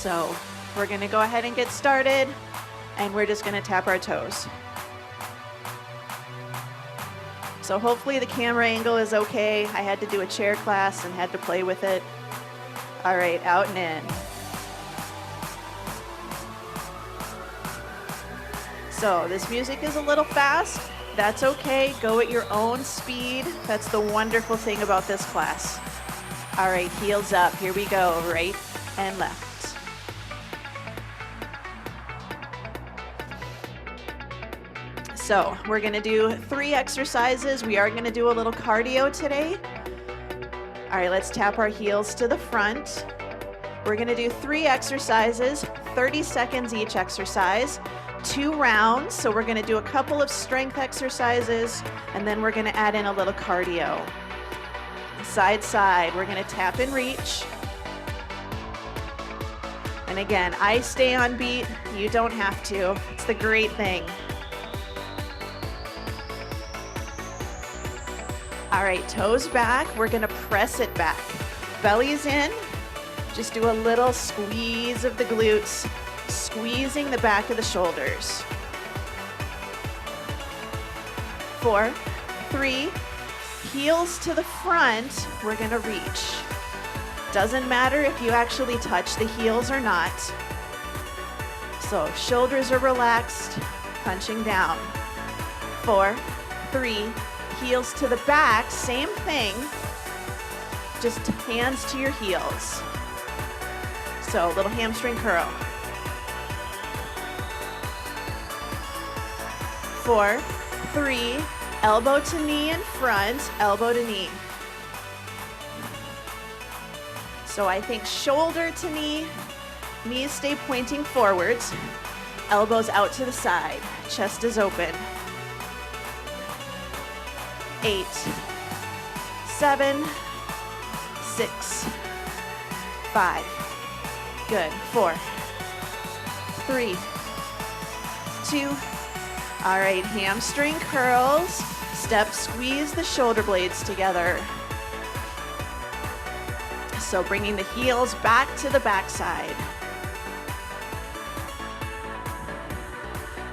So we're gonna go ahead and get started, and we're just gonna tap our toes. So hopefully the camera angle is okay. I had to do a chair class and had to play with it. All right, out and in. So this music is a little fast. That's okay. Go at your own speed. That's the wonderful thing about this class. All right, heels up. Here we go. Right and left. So we're going to do 3 exercises. We are going to do a little cardio today. All right, let's tap our heels to the front. We're going to do 3 exercises, 30 seconds each exercise, 2 rounds. So we're going to do a couple of strength exercises, and then we're going to add in a little cardio. Side, side. We're going to tap and reach. And again, I stay on beat. You don't have to. It's the great thing. All right, toes back. We're gonna press it back. Belly's in. Just do a little squeeze of the glutes, squeezing the back of the shoulders. 4, 3, heels to the front. We're gonna reach. Doesn't matter if you actually touch the heels or not. So shoulders are relaxed, punching down. 4, 3, heels to the back, same thing, just hands to your heels. So a little hamstring curl. 4, 3, elbow to knee in front, elbow to knee. So I think shoulder to knee, knees stay pointing forwards, elbows out to the side, chest is open. 8, 7, 6, 5. Good. 4, 3, 2. All right, hamstring curls. Step, squeeze the shoulder blades together. So bringing the heels back to the backside.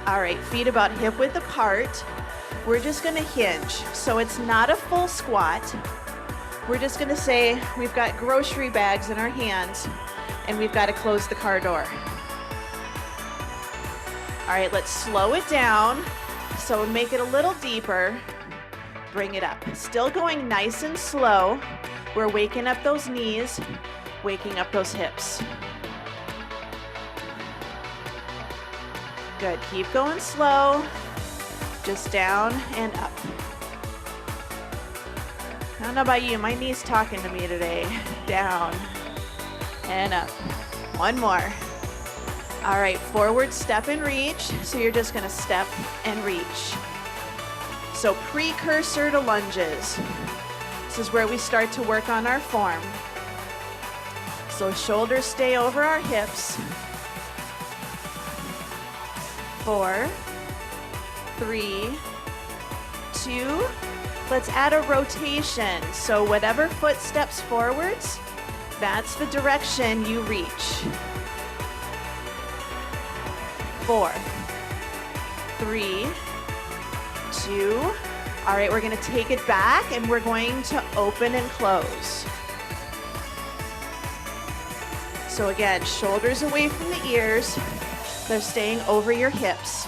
All right, feet about hip width apart. We're just gonna hinge. So it's not a full squat. We're just gonna say we've got grocery bags in our hands and we've got to close the car door. All right, let's slow it down. So make it a little deeper. Bring it up. Still going nice and slow. We're waking up those knees, waking up those hips. Good, keep going slow. Just down and up. I don't know about you, my knee's talking to me today. Down and up. One more. All right, forward step and reach. So you're just gonna step and reach. So precursor to lunges. This is where we start to work on our form. So shoulders stay over our hips. 4, 3, 2. Let's add a rotation. So whatever foot steps forwards, that's the direction you reach. 4, 3, 2. All right, we're gonna take it back and we're going to open and close. So again, shoulders away from the ears. They're staying over your hips.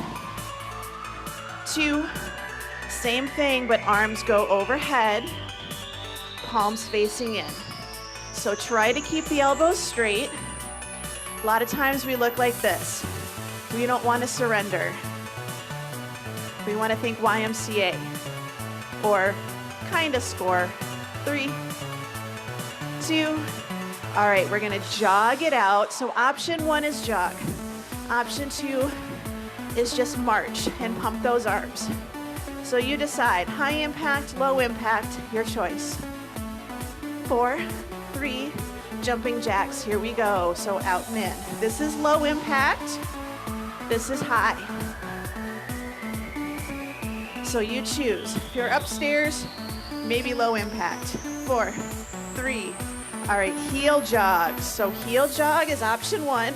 2, same thing, but arms go overhead, palms facing in. So try to keep the elbows straight. A lot of times we look like this. We don't want to surrender. We want to think YMCA or kind of score. 3, 2. All right, we're going to jog it out. So option 1 is jog. Option 2 is just march and pump those arms. So you decide, high impact, low impact, your choice. 4, 3, jumping jacks, here we go. So out and in. This is low impact, this is high. So you choose. If you're upstairs, maybe low impact. 4, 3. All right, heel jog. So heel jog is option 1.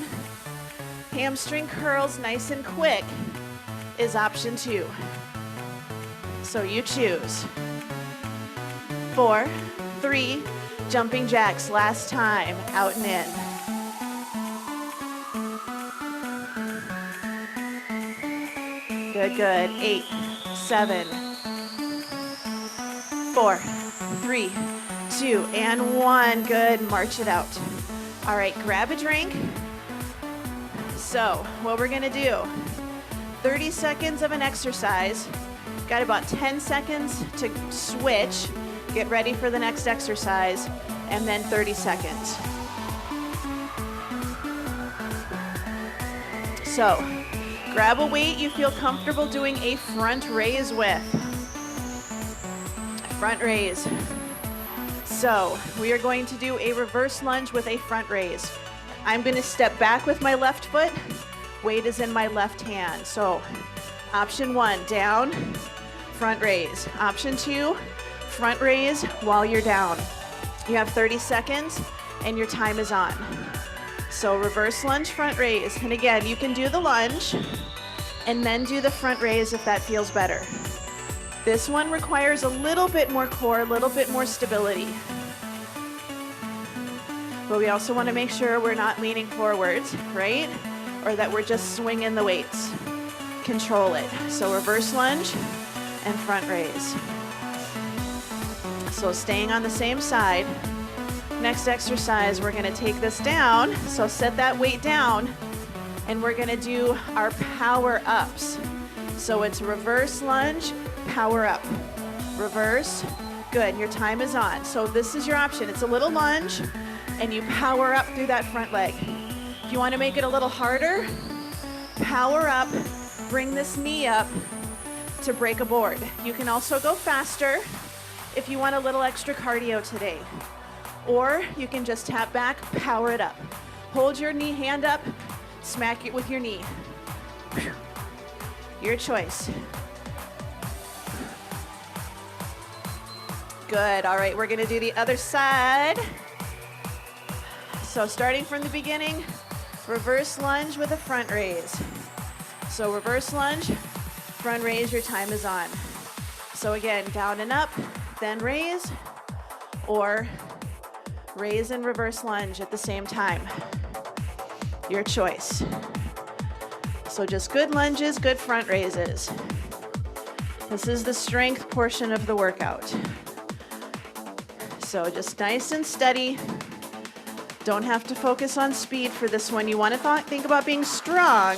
Hamstring curls nice and quick is option 2. So you choose. 4, 3, jumping jacks, last time, out and in. Good, good. 8, 7, 4, 3, 2, and 1. Good, march it out. All right, grab a drink. So what we're gonna do, 30 seconds of an exercise. Got about 10 seconds to switch, get ready for the next exercise, and then 30 seconds. So grab a weight you feel comfortable doing a front raise with. Front raise. So we are going to do a reverse lunge with a front raise. I'm going to step back with my left foot. Weight is in my left hand. So option 1, down, front raise. Option 2, front raise while you're down. You have 30 seconds and your time is on. So reverse lunge, front raise. And again, you can do the lunge and then do the front raise if that feels better. This one requires a little bit more core, a little bit more stability. But we also want to make sure we're not leaning forwards, right? Or that we're just swinging the weights. Control it. So reverse lunge and front raise. So staying on the same side. Next exercise, we're going to take this down. So set that weight down and we're going to do our power ups. So it's reverse lunge, power up. Reverse. Good. Your time is on. So this is your option. It's a little lunge and you power up through that front leg. If you want to make it a little harder, power up, bring this knee up to break a board. You can also go faster if you want a little extra cardio today. Or you can just tap back, power it up. Hold your knee, hand up, smack it with your knee. Your choice. Good, all right, we're gonna do the other side. So starting from the beginning, reverse lunge with a front raise. So reverse lunge, front raise, your time is on. So again, down and up, then raise, or raise and reverse lunge at the same time. Your choice. So just good lunges, good front raises. This is the strength portion of the workout. So just nice and steady. Don't have to focus on speed for this one. You want to think about being strong.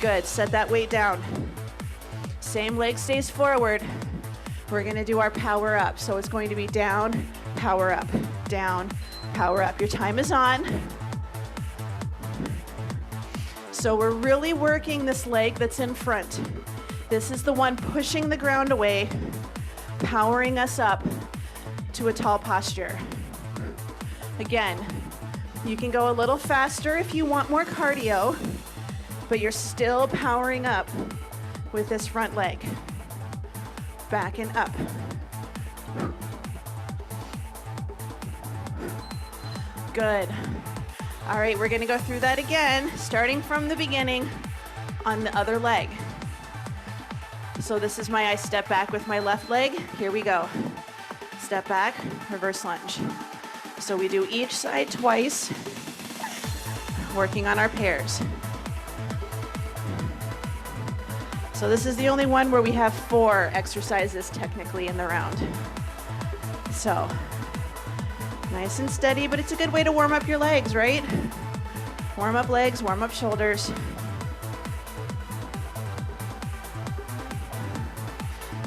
Good, set that weight down. Same leg stays forward. We're gonna do our power up. So it's going to be down, power up, down, power up. Your time is on. So we're really working this leg that's in front. This is the one pushing the ground away, powering us up to a tall posture. Again, you can go a little faster if you want more cardio, but you're still powering up with this front leg. Back and up. Good. All right, we're gonna go through that again, starting from the beginning on the other leg. So this is I step back with my left leg. Here we go. Step back, reverse lunge. So we do each side twice, working on our pairs. So this is the only one where we have 4 exercises technically in the round. So nice and steady, but it's a good way to warm up your legs, right? Warm up legs, warm up shoulders.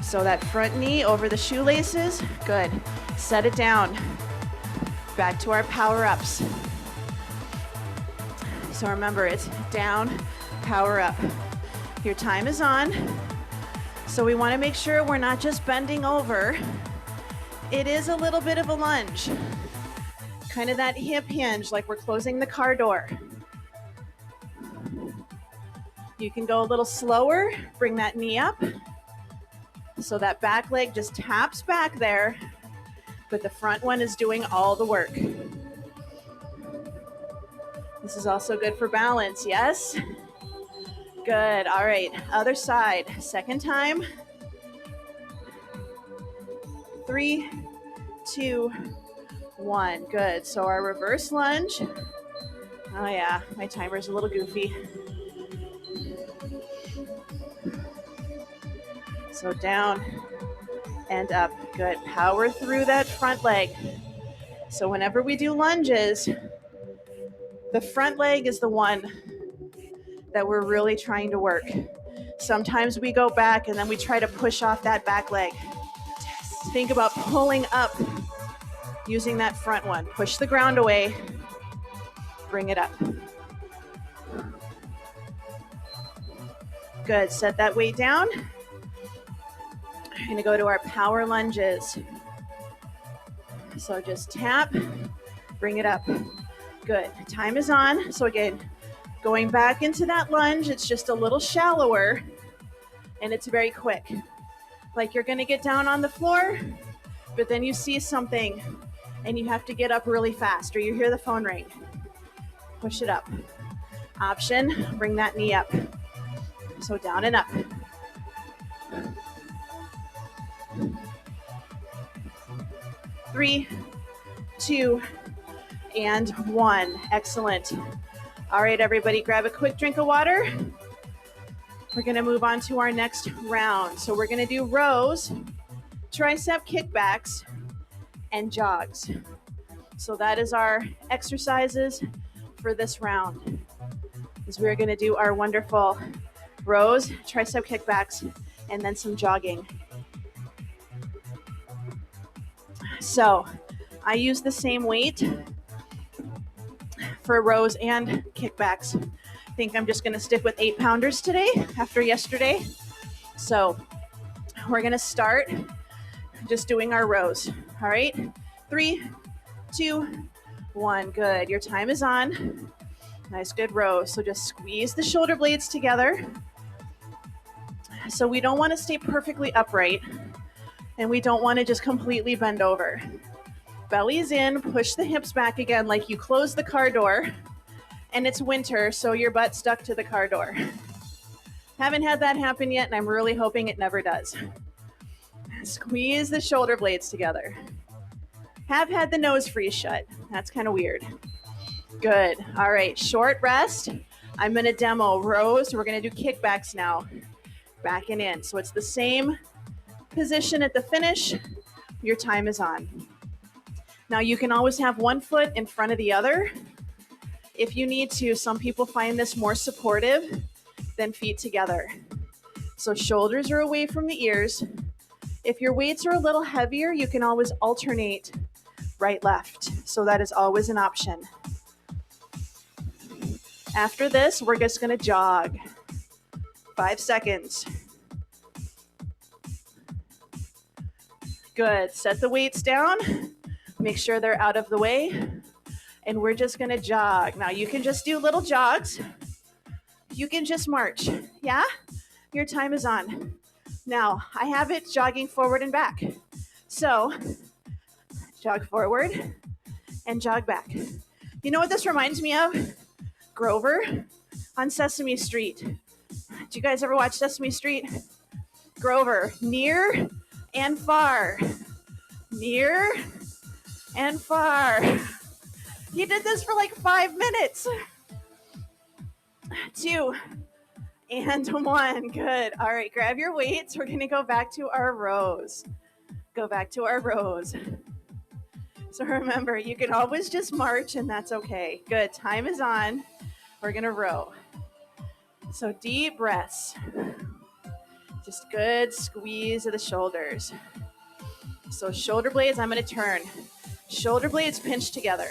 So that front knee over the shoelaces, good. Set it down. Back to our power ups. So remember, it's down, power up. Your time is on. So we want to make sure we're not just bending over. It is a little bit of a lunge. Kind of that hip hinge, like we're closing the car door. You can go a little slower, bring that knee up. So that back leg just taps back there. but the front one is doing all the work. This is also good for balance, yes? Good, all right, other side. Second time. 3, 2, 1, good. So our reverse lunge. Oh yeah, my timer's a little goofy. So down and up, good. Power through that front leg. So whenever we do lunges, the front leg is the one that we're really trying to work. Sometimes we go back and then we try to push off that back leg. Think about pulling up using that front one. Push the ground away, bring it up. Good, set that weight down. We're gonna go to our power lunges. So just tap, bring it up. Good, time is on. So again, going back into that lunge, it's just a little shallower and it's very quick. Like you're gonna get down on the floor, but then you see something and you have to get up really fast or you hear the phone ring. Push it up. Option, bring that knee up. So down and up. Three, 2, and 1. Excellent. All right, everybody, grab a quick drink of water. We're gonna move on to our next round. So we're gonna do rows, tricep kickbacks, and jogs. So that is our exercises for this round. Is we're gonna do our wonderful rows, tricep kickbacks, and then some jogging. So I use the same weight for rows and kickbacks. I think I'm just gonna stick with 8-pounders today after yesterday. So we're gonna start just doing our rows. All right, 3, 2, 1, good. Your time is on. Nice, good row. So just squeeze the shoulder blades together. So we don't wanna stay perfectly upright and we don't wanna just completely bend over. Belly's in, push the hips back again like you close the car door and it's winter, so your butt's stuck to the car door. Haven't had that happen yet and I'm really hoping it never does. Squeeze the shoulder blades together. Have had the nose freeze shut. That's kind of weird. Good, all right, short rest. I'm gonna demo rows. We're gonna do kickbacks now. Back and in, so it's the same position at the finish. Your time is on. Now you can always have one foot in front of the other if you need to. Some people find this more supportive than feet together. So shoulders are away from the ears. If your weights are a little heavier, you can always alternate right, left. So that is always an option. After this, we're just gonna jog. 5 seconds. Good, set the weights down. Make sure they're out of the way. And we're just gonna jog. Now you can just do little jogs. You can just march, yeah? Your time is on. Now, I have it jogging forward and back. So, jog forward and jog back. You know what this reminds me of? Grover on Sesame Street. Did you guys ever watch Sesame Street? Grover, near and far. Near and far. He did this for like 5 minutes. 2 and 1. Good. All right, grab your weights. We're going to go back to our rows. Go back to our rows. So remember, you can always just march and that's okay. Good. Time is on. We're going to row. So deep breaths. Just good squeeze of the shoulders. So shoulder blades, I'm going to turn. Shoulder blades pinch together.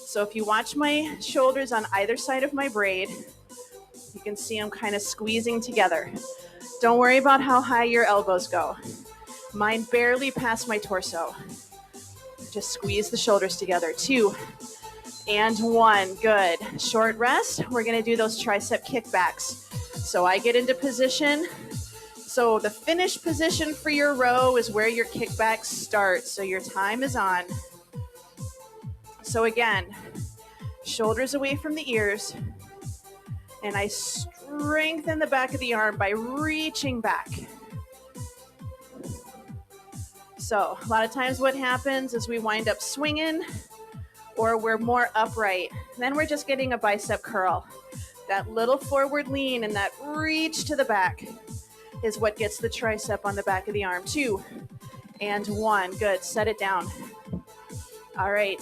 So if you watch my shoulders on either side of my braid, you can see them kind of squeezing together. Don't worry about how high your elbows go. Mine barely pass my torso. Just squeeze the shoulders together. 2 and 1. Good. Short rest. We're going to do those tricep kickbacks. So I get into position, So the finish position for your row is where your kickbacks start. So your time is on. So again, shoulders away from the ears. And I strengthen the back of the arm by reaching back. So a lot of times what happens is we wind up swinging or we're more upright. Then we're just getting a bicep curl. That little forward lean and that reach to the back is what gets the tricep on the back of the arm. 2 and 1. Good. Set it down. All right.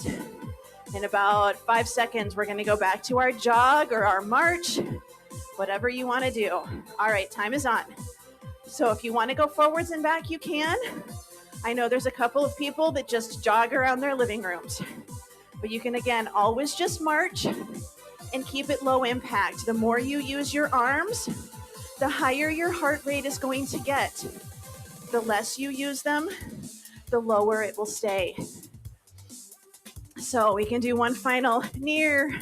In about 5 seconds, we're going to go back to our jog or our march, whatever you want to do. All right. Time is on. So if you want to go forwards and back, you can. I know there's a couple of people that just jog around their living rooms, but you can, again, always just march and keep it low impact. The more you use your arms, the higher your heart rate is going to get. The less you use them, the lower it will stay. So we can do one final near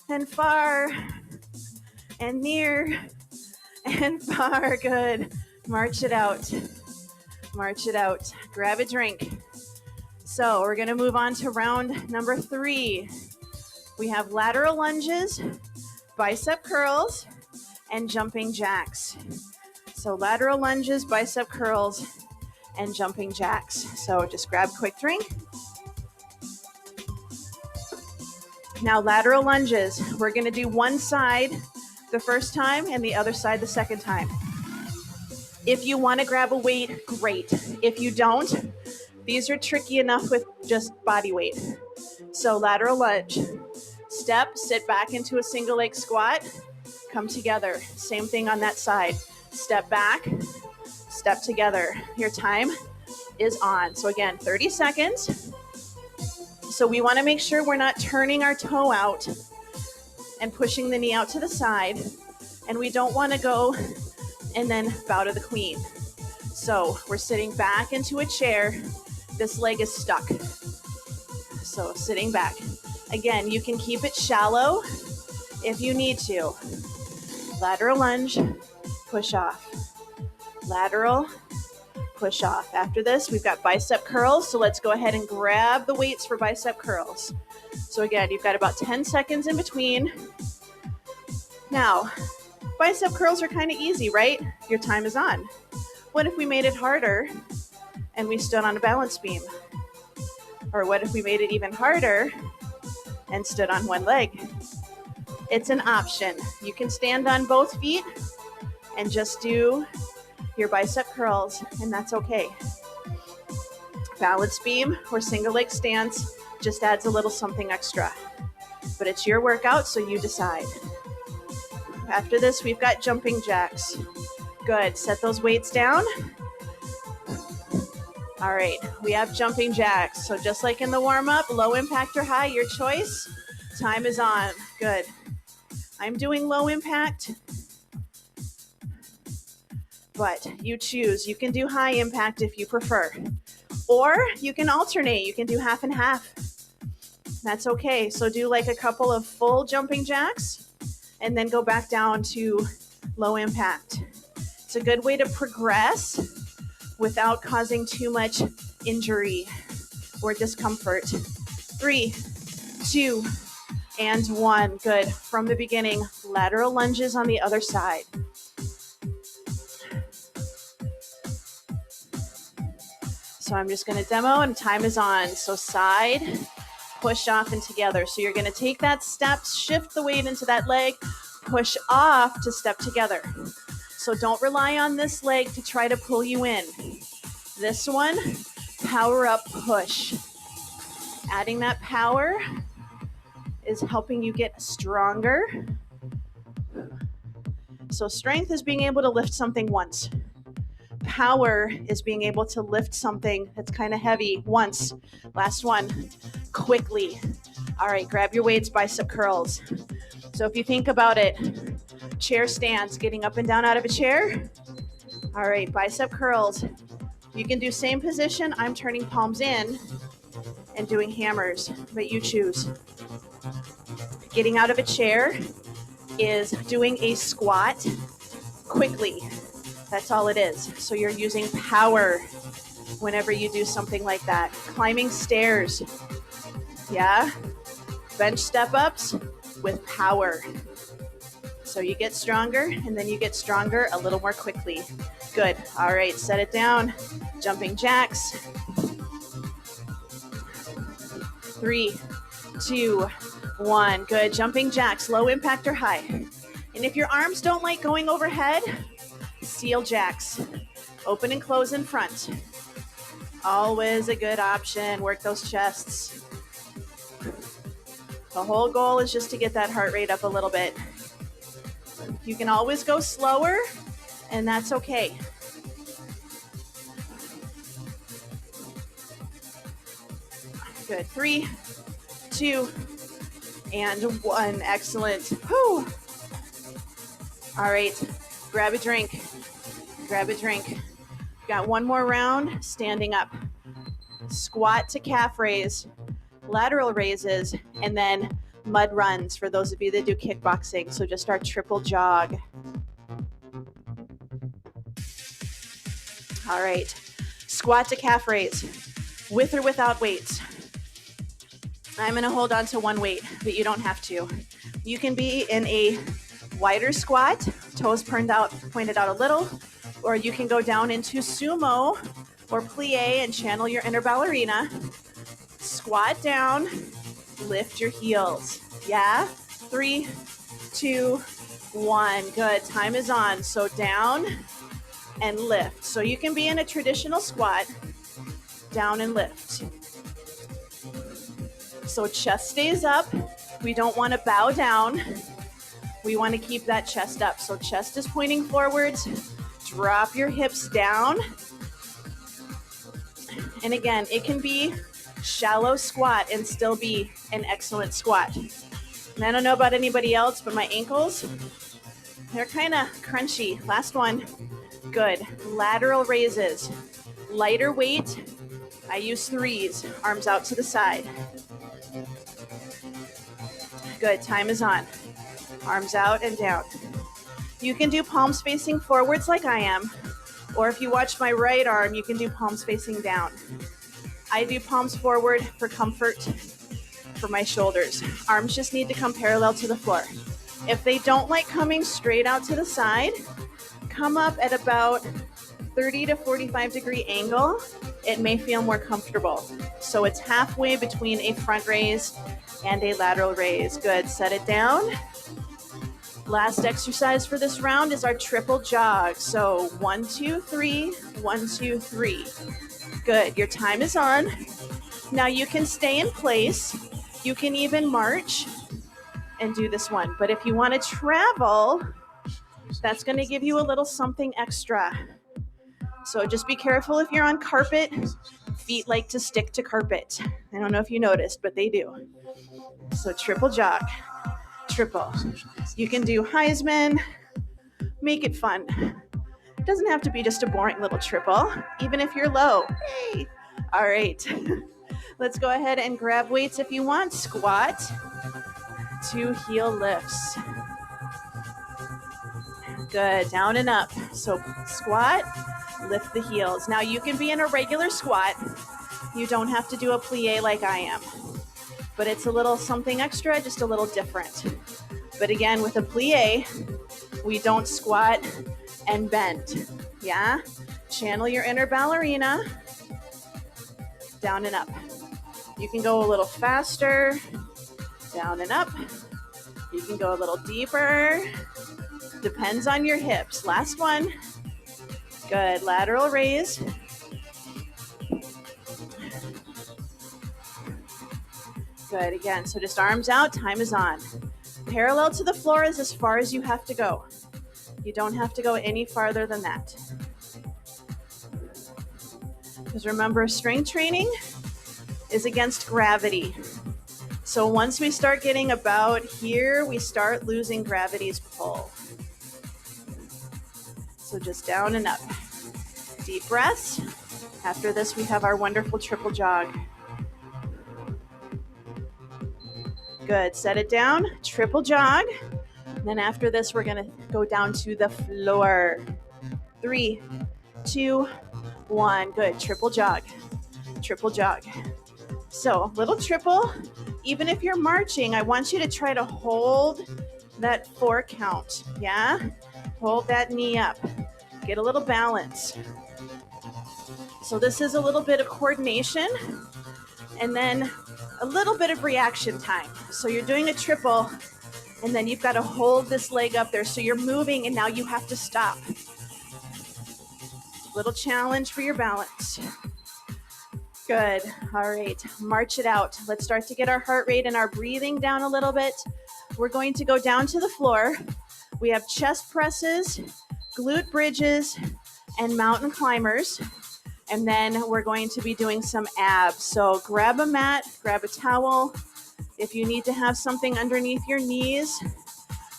and far and near and far. Good. March it out. March it out. Grab a drink. So we're going to move on to round number 3. We have lateral lunges, bicep curls, and jumping jacks. So lateral lunges, bicep curls, and jumping jacks. So just grab a quick drink. Now lateral lunges. We're going to do one side the first time and the other side the second time. If you want to grab a weight, great. If you don't, these are tricky enough with just body weight. So lateral lunge. Step, sit back into a single leg squat, come together. Same thing on that side. Step back, step together. Your time is on. So again, 30 seconds. So we want to make sure we're not turning our toe out and pushing the knee out to the side. And we don't want to go and then bow to the queen. So we're sitting back into a chair. This leg is stuck. So sitting back. Again, you can keep it shallow if you need to. Lateral lunge, push off. Lateral, push off. After this, we've got bicep curls. So let's go ahead and grab the weights for bicep curls. So again, you've got about 10 seconds in between. Now, bicep curls are kind of easy, right? Your time is on. What if we made it harder and we stood on a balance beam? Or what if we made it even harder and stood on one leg? It's an option. You can stand on both feet and just do your bicep curls, and that's okay. Balance beam or single leg stance just adds a little something extra. But it's your workout, so you decide. After this, we've got jumping jacks. Good. Set those weights down. All right. We have jumping jacks. So just like in the warm-up, low impact or high, your choice. Time is on. Good. I'm doing low impact, but you choose. You can do high impact if you prefer. Or you can alternate. You can do half and half. That's okay. So do like a couple of full jumping jacks and then go back down to low impact. It's a good way to progress without causing too much injury or discomfort. 3, 2, and 1. Good. From the beginning, lateral lunges on the other side. So I'm just going to demo and time is on. So side, push off and together. So you're going to take that step, shift the weight into that leg, push off to step together. So don't rely on this leg to try to pull you in. This one, power up, push. Adding that power is helping you get stronger. So strength is being able to lift something once. Power is being able to lift something that's kind of heavy once. Last one, quickly. All right, grab your weights, bicep curls. So if you think about it, chair stance, getting up and down out of a chair. All right, bicep curls. You can do same position. I'm turning palms in and doing hammers, but you choose. Getting out of a chair is doing a squat quickly. That's all it is. So you're using power whenever you do something like that. Climbing stairs. Yeah. Bench step-ups with power. So you get stronger, and then you get stronger a little more quickly. Good. All right, set it down. Jumping jacks. 3, 2, 1. Good. Jumping jacks, low impact or high. And if your arms don't like going overhead, seal jacks. Open and close in front. Always a good option. Work those chests. The whole goal is just to get that heart rate up a little bit. You can always go slower, and that's okay. Good. 3, 2, and 1. Excellent. Whew. All right. Grab a drink. Grab a drink. Got one more round. Standing up. Squat to calf raise. Lateral raises, and then mud runs for those of you that do kickboxing. So just our triple jog. All right. Squat to calf raise, with or without weights. I'm going to hold on to one weight, but you don't have to. You can be in a wider squat, toes pointed out a little, or you can go down into sumo or plie and channel your inner ballerina. Squat down, lift your heels. Yeah? 3, 2, 1. Good. Time is on. So down and lift. So you can be in a traditional squat, down and lift. So chest stays up. We don't want to bow down. We want to keep that chest up. So chest is pointing forwards. Drop your hips down. And again, it can be shallow squat and still be an excellent squat. And I don't know about anybody else, but my ankles, they're kind of crunchy. Last one. Good. Lateral raises. Lighter weight. I use 3s. Arms out to the side. Good. Time is on. Arms out and down. You can do palms facing forwards like I am. Or if you watch my right arm, you can do palms facing down. I do palms forward for comfort for my shoulders. Arms just need to come parallel to the floor. If they don't like coming straight out to the side, come up at about 30 to 45 degree angle. It may feel more comfortable. So it's halfway between a front raise and a lateral raise. Good. Set it down. Last exercise for this round is our triple jog. So 1, 2, 3, 1, 2, 3. Good. Your time is on. Now you can stay in place. You can even march and do this one. But if you want to travel, that's going to give you a little something extra. So just be careful if you're on carpet. Feet like to stick to carpet. I don't know if you noticed, but they do. So triple jog. Triple. You can do Heisman. Make it fun. It doesn't have to be just a boring little triple, even if you're low. Hey. All right. Let's go ahead and grab weights if you want. Squat to heel lifts. Good. Down and up. So squat, lift the heels. Now you can be in a regular squat. You don't have to do a plie like I am. But it's a little something extra, just a little different. But again, with a plie, we don't squat and bend. Yeah? Channel your inner ballerina. Down and up. You can go a little faster. Down and up. You can go a little deeper. Depends on your hips. Last one. Good. Lateral raise. Good. Again, so just arms out. Time is on. Parallel to the floor is as far as you have to go. You don't have to go any farther than that. Because remember, strength training is against gravity. So once we start getting about here, we start losing gravity's pull. So just down and up. Deep breaths. After this, we have our wonderful triple jog. Good. Set it down. Triple jog. And then after this, we're going to go down to the floor. 3, 2, 1. Good. Triple jog. Triple jog. So little triple. Even if you're marching, I want you to try to hold that 4 count. Yeah? Hold that knee up. Get a little balance. So this is a little bit of coordination and then a little bit of reaction time. So you're doing a triple and then you've got to hold this leg up there. So you're moving and now you have to stop. Little challenge for your balance. Good. All right. March it out. Let's start to get our heart rate and our breathing down a little bit. We're going to go down to the floor. We have chest presses, glute bridges, and mountain climbers. And then we're going to be doing some abs. So grab a mat, grab a towel. If you need to have something underneath your knees,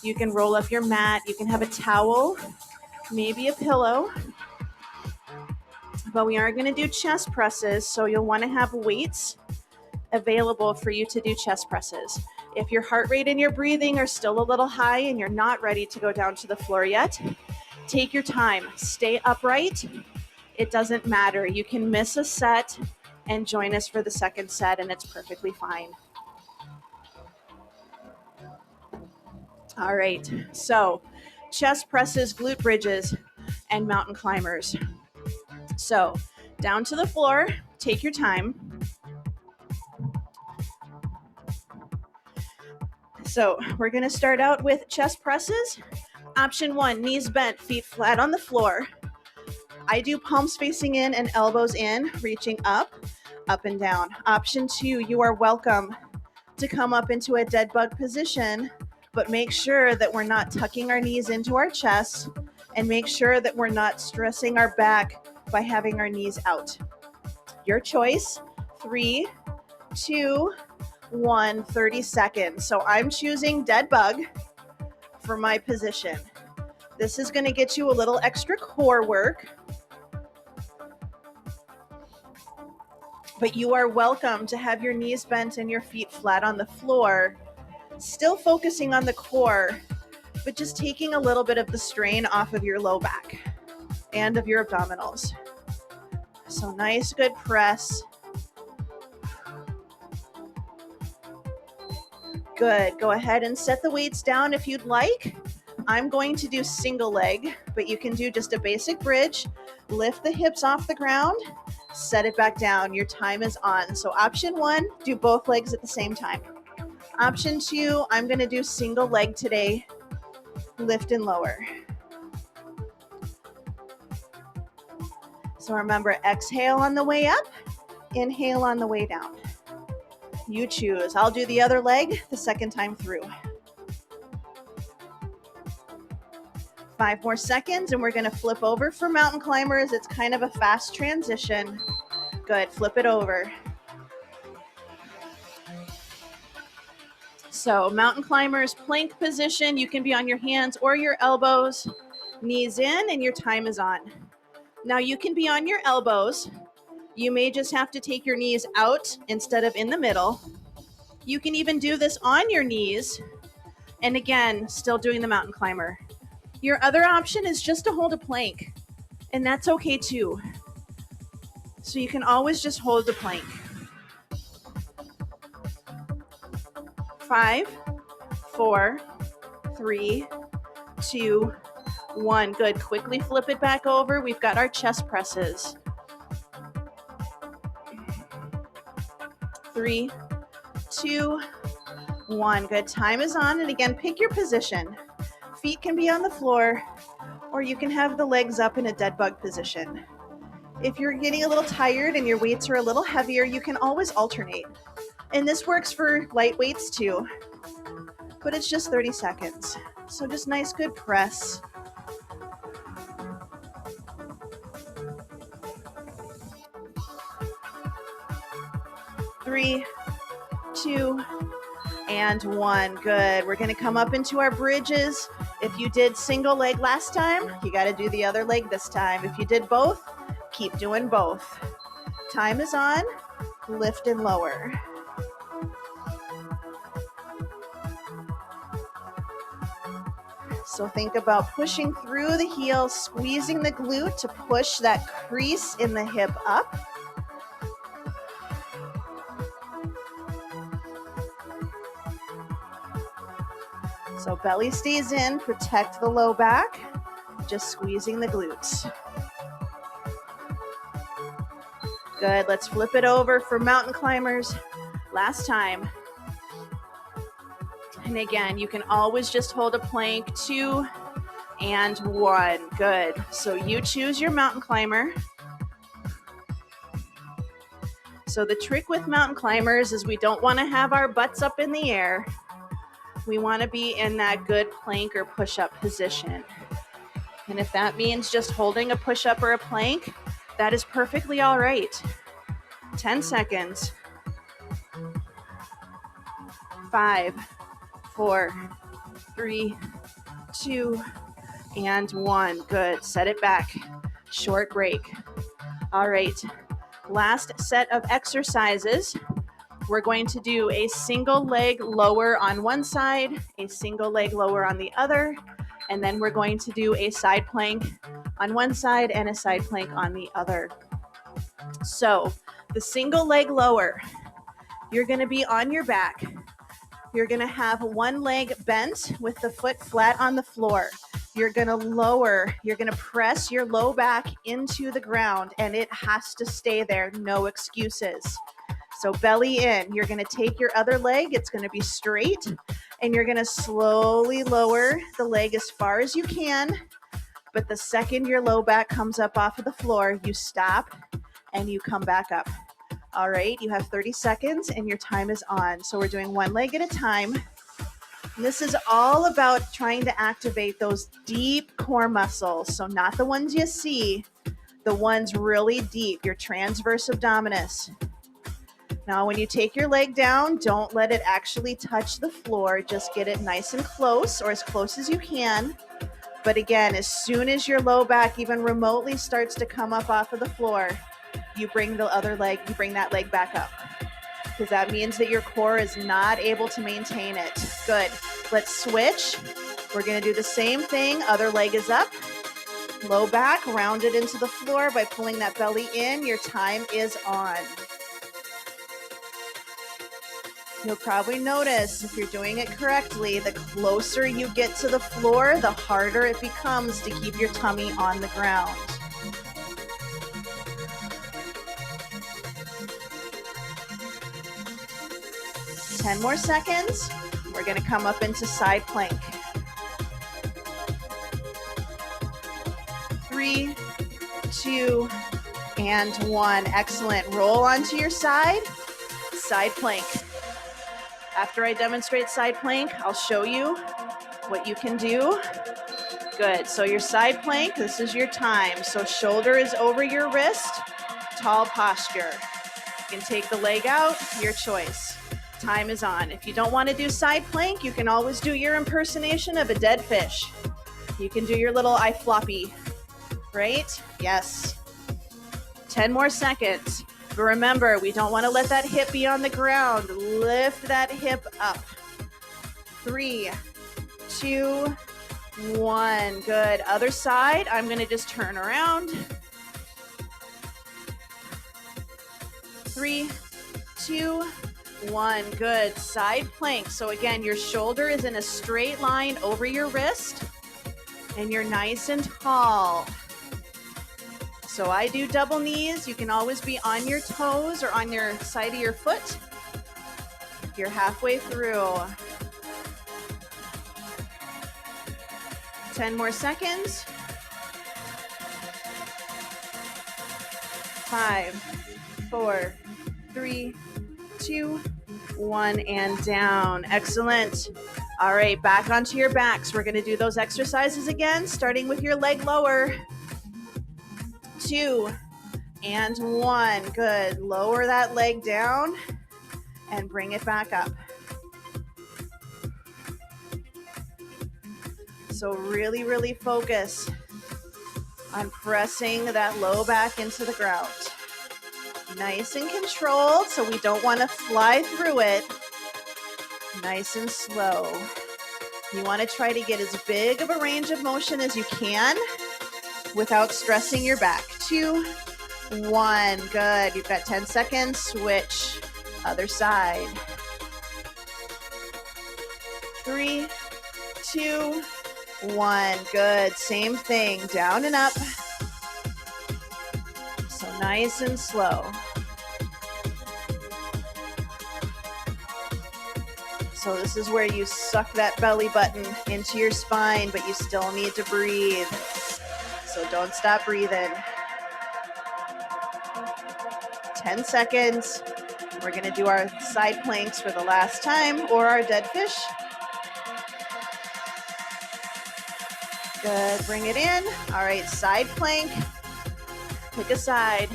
you can roll up your mat. You can have a towel, maybe a pillow. But we are going to do chest presses, so you'll want to have weights available for you to do chest presses. If your heart rate and your breathing are still a little high and you're not ready to go down to the floor yet, take your time. Stay upright. It doesn't matter. You can miss a set and join us for the second set, and it's perfectly fine. All right, so chest presses, glute bridges, and mountain climbers. So down to the floor, take your time. So we're gonna start out with chest presses. Option 1, knees bent, feet flat on the floor. I do palms facing in and elbows in, reaching up and down. Option 2, you are welcome to come up into a dead bug position, but make sure that we're not tucking our knees into our chest and make sure that we're not stressing our back by having our knees out. Your choice. 3, 2, 1, 30 seconds. So I'm choosing dead bug for my position. This is going to get you a little extra core work. But you are welcome to have your knees bent and your feet flat on the floor, still focusing on the core, but just taking a little bit of the strain off of your low back and of your abdominals. So nice, good press. Good. Go ahead and set the weights down if you'd like. I'm going to do single leg, but you can do just a basic bridge. Lift the hips off the ground, set it back down. Your time is on. So option 1, do both legs at the same time. Option 2, I'm going to do single leg today. Lift and lower. So remember, exhale on the way up, inhale on the way down. You choose. I'll do the other leg the second time through. 5 more seconds, and we're going to flip over for mountain climbers. It's kind of a fast transition. Good. Flip it over. So mountain climbers, plank position. You can be on your hands or your elbows. Knees in, and your time is on. Now you can be on your elbows. You may just have to take your knees out instead of in the middle. You can even do this on your knees. And again, still doing the mountain climber. Your other option is just to hold a plank. And that's okay too. So you can always just hold the plank. 5, 4, 3, 2, 1. Good. Quickly flip it back over. We've got our chest presses. 3, 2, 1. Good. Time is on. And again, pick your position. Feet can be on the floor, or you can have the legs up in a dead bug position. If you're getting a little tired and your weights are a little heavier, you can always alternate. And this works for light weights too, but it's just 30 seconds. So just nice, good press. Three, 2, and 1. Good. We're going to come up into our bridges. If you did single leg last time, you got to do the other leg this time. If you did both, keep doing both. Time is on. Lift and lower. So think about pushing through the heel, squeezing the glute to push that crease in the hip up. So belly stays in, protect the low back, just squeezing the glutes. Good, let's flip it over for mountain climbers. Last time. And again, you can always just hold a plank, 2 and 1. Good. So you choose your mountain climber. So the trick with mountain climbers is we don't want to have our butts up in the air. We want to be in that good plank or push-up position. And if that means just holding a push-up or a plank, that is perfectly all right. 10 seconds. 5, 4, 3, 2, and 1. Good. Set it back. Short break. All right. Last set of exercises. We're going to do a single leg lower on one side, a single leg lower on the other, and then we're going to do a side plank on one side and a side plank on the other. So the single leg lower, you're going to be on your back. You're going to have one leg bent with the foot flat on the floor. You're going to lower, you're going to press your low back into the ground, and it has to stay there, no excuses. So belly in, you're going to take your other leg, it's going to be straight, and you're going to slowly lower the leg as far as you can. But the second your low back comes up off of the floor, you stop and you come back up. All right, you have 30 seconds and your time is on. So we're doing one leg at a time. And this is all about trying to activate those deep core muscles. So not the ones you see, the ones really deep, your transverse abdominis. Now, when you take your leg down, don't let it actually touch the floor. Just get it nice and close, or as close as you can. But again, as soon as your low back even remotely starts to come up off of the floor, you bring the other leg, you bring that leg back up, because that means that your core is not able to maintain it. Good. Let's switch. We're going to do the same thing. Other leg is up. Low back, round it into the floor by pulling that belly in. Your time is on. You'll probably notice, if you're doing it correctly, the closer you get to the floor, the harder it becomes to keep your tummy on the ground. Ten more seconds. We're going to come up into side plank. 3, 2, and 1. Excellent. Roll onto your side. Side plank. After I demonstrate side plank, I'll show you what you can do. Good. So your side plank, this is your time. So shoulder is over your wrist, tall posture. You can take the leg out, your choice. Time is on. If you don't want to do side plank, you can always do your impersonation of a dead fish. You can do your little eye floppy, right? Yes. 10 more seconds. But remember, we don't want to let that hip be on the ground. Lift that hip up. 3, 2, 1. Good. Other side. I'm going to just turn around. 3, 2, 1. Good. Side plank. So again, your shoulder is in a straight line over your wrist, and you're nice and tall. So I do double knees. You can always be on your toes or on your side of your foot. You're halfway through. 10 more seconds. 5, 4, 3, 2, 1, and down. Excellent. All right, back onto your backs. We're going to do those exercises again, starting with your leg lower. 2 and 1. Good. Lower that leg down and bring it back up. So really, really focus on pressing that low back into the ground. Nice and controlled, so we don't want to fly through it. Nice and slow. You want to try to get as big of a range of motion as you can without stressing your back. 2, 1, good. You've got 10 seconds, switch, other side. 3, 2, 1, good. Same thing, down and up. So nice and slow. So this is where you suck that belly button into your spine, but you still need to breathe. So don't stop breathing. 10 seconds. We're gonna do our side planks for the last time, or our dead fish. Good, bring it in. All right, side plank. Pick a side.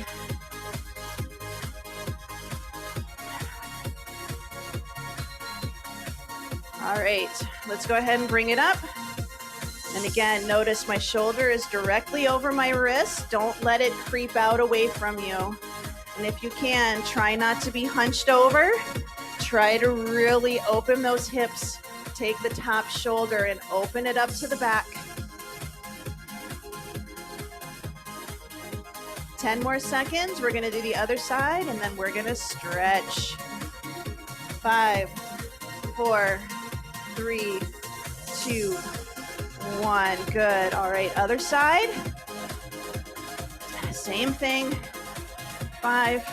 All right, let's go ahead and bring it up. And again, notice my shoulder is directly over my wrist. Don't let it creep out away from you. And if you can, try not to be hunched over. Try to really open those hips. Take the top shoulder and open it up to the back. 10 more seconds. We're gonna do the other side and then we're gonna stretch. 5, 4, 3, 2, 1. Good. All right, other side. Same thing. 5.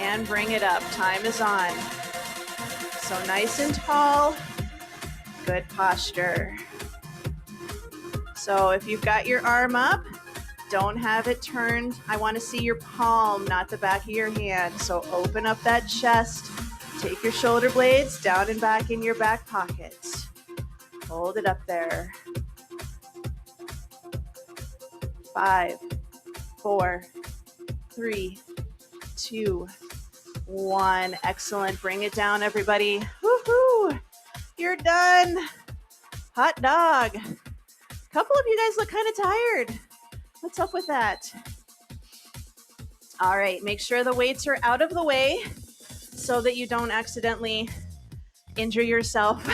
And bring it up. Time is on. So nice and tall. Good posture. So if you've got your arm up, don't have it turned. I want to see your palm, not the back of your hand. So open up that chest. Take your shoulder blades down and back in your back pockets. Hold it up there. 5, 4, 3, 2, 1. Excellent. Bring it down, everybody. Woohoo! You're done. Hot dog. A couple of you guys look kind of tired. What's up with that? All right, make sure the weights are out of the way so that you don't accidentally injure yourself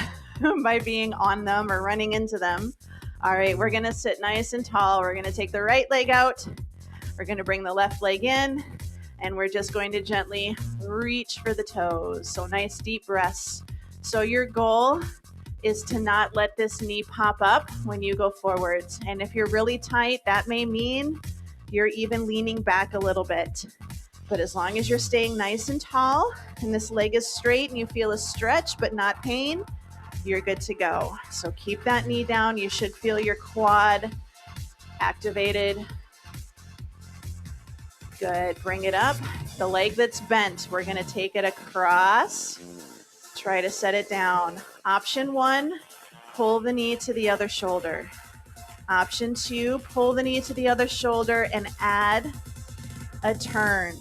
by being on them or running into them. All right, we're gonna sit nice and tall. We're gonna take the right leg out. We're gonna bring the left leg in, and we're just going to gently reach for the toes. So nice deep breaths. So your goal is to not let this knee pop up when you go forwards. And if you're really tight, that may mean you're even leaning back a little bit. But as long as you're staying nice and tall and this leg is straight and you feel a stretch but not pain, you're good to go. So keep that knee down. You should feel your quad activated. Good. Bring it up. The leg that's bent, we're going to take it across. Try to set it down. Option 1, pull the knee to the other shoulder. Option 2, pull the knee to the other shoulder and add a turn.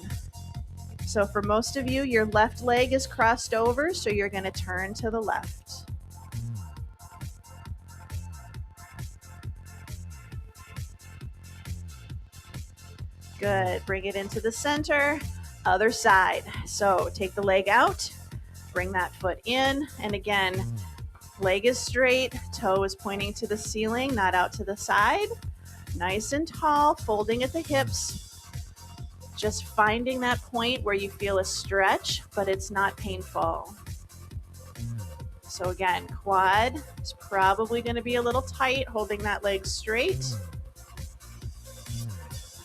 So for most of you, your left leg is crossed over, so you're going to turn to the left. Good. Bring it into the center. Other side. So take the leg out, bring that foot in, and again, leg is straight, toe is pointing to the ceiling, not out to the side. Nice and tall, folding at the hips. Just finding that point where you feel a stretch, but it's not painful. So again, quad is probably going to be a little tight, holding that leg straight.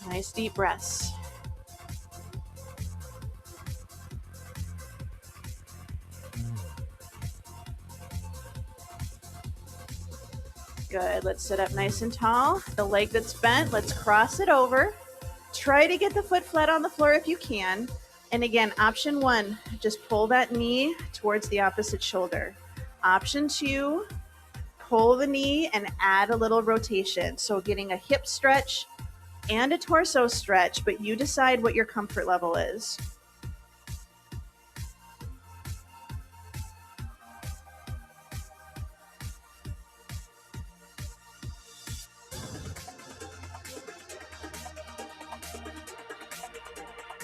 Nice deep breaths. Good. Let's sit up nice and tall. The leg that's bent, let's cross it over. Try to get the foot flat on the floor if you can. And again, option 1, just pull that knee towards the opposite shoulder. Option 2, pull the knee and add a little rotation. So getting a hip stretch and a torso stretch, but you decide what your comfort level is.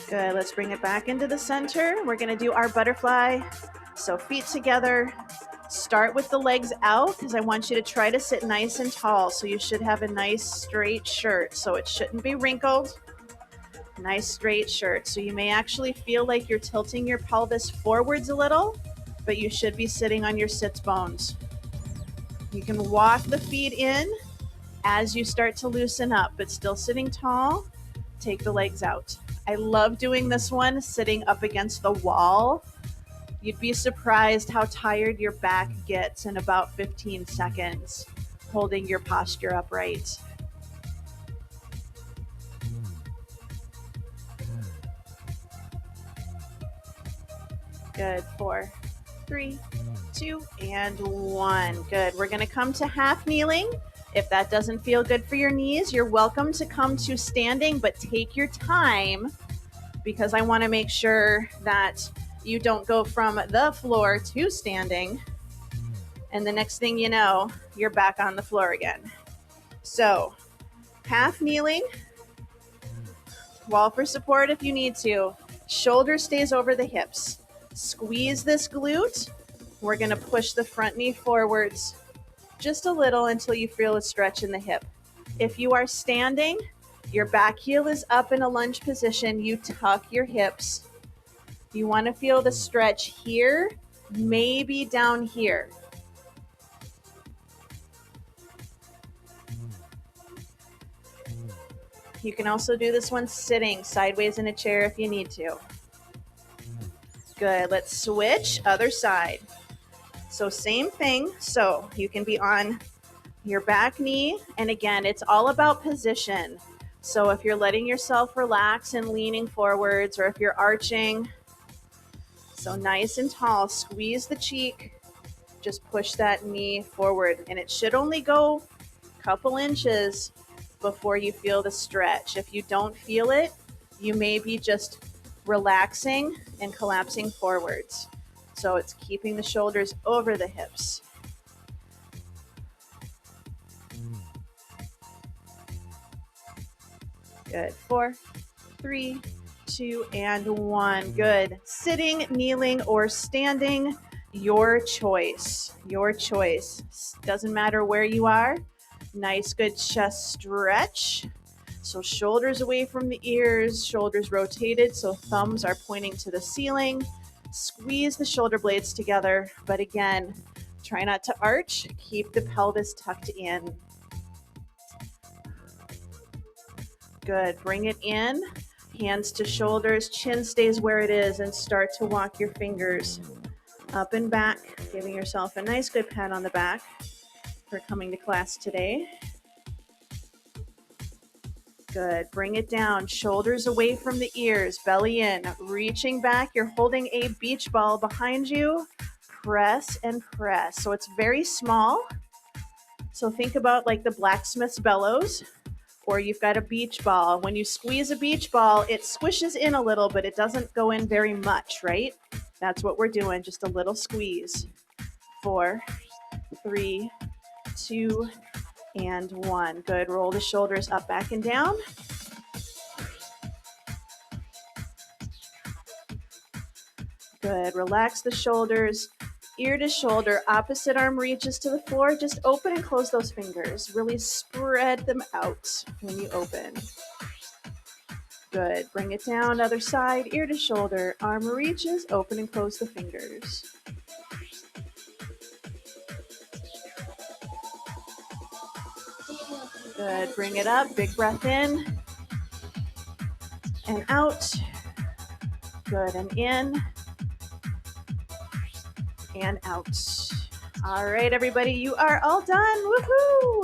Good, let's bring it back into the center. We're gonna do our butterfly. So feet together, Start with the legs out because I want you to try to sit nice and tall. So you should have a nice straight shirt. So it shouldn't be wrinkled. Nice straight shirt. So you may actually feel like you're tilting your pelvis forwards a little, but you should be sitting on your sits bones. You can walk the feet in as you start to loosen up, but still sitting tall. Take the legs out. I love doing this one sitting up against the wall. You'd be surprised how tired your back gets in about 15 seconds holding your posture upright. Good. 4, 3, 2, and 1. Good. We're going to come to half kneeling. If that doesn't feel good for your knees, you're welcome to come to standing, but take your time because I want to make sure that you don't go from the floor to standing. And the next thing you know, you're back on the floor again. So half kneeling, wall for support if you need to. Shoulder stays over the hips. Squeeze this glute. We're going to push the front knee forwards just a little until you feel a stretch in the hip. If you are standing, your back heel is up in a lunge position. You tuck your hips. You want to feel the stretch here, maybe down here. You can also do this one sitting sideways in a chair if you need to. Good. Let's switch other side. So same thing. So you can be on your back knee. And again, it's all about position. So if you're letting yourself relax and leaning forwards, or if you're arching, so nice and tall, squeeze the cheek, just push that knee forward. And it should only go a couple inches before you feel the stretch. If you don't feel it, you may be just relaxing and collapsing forwards. So it's keeping the shoulders over the hips. Good. 4, 3, 2, and 1. Good. Sitting, kneeling, or standing, your choice. Your choice. Doesn't matter where you are. Nice, good chest stretch. So shoulders away from the ears, shoulders rotated, so thumbs are pointing to the ceiling. Squeeze the shoulder blades together, but again, try not to arch. Keep the pelvis tucked in. Good. Bring it in. Hands to shoulders, chin stays where it is, and start to walk your fingers up and back, giving yourself a nice good pat on the back for coming to class today. Good. Bring it down. Shoulders away from the ears, belly in, reaching back. You're holding a beach ball behind you. Press and press. So it's very small. So think about like the blacksmith's bellows, or you've got a beach ball. When you squeeze a beach ball, it squishes in a little, but it doesn't go in very much, right? That's what we're doing, just a little squeeze. 4, 3, 2, and 1. Good. Roll the shoulders up, back, and down. Good. Relax the shoulders, ear to shoulder, opposite arm reaches to the floor. Just open and close those fingers. Really spread them out when you open. Good. Bring it down, other side, ear to shoulder, arm reaches, open and close the fingers. Good. Bring it up. Big breath in and out. Good. And in and out. All right, everybody, you are all done. Woohoo!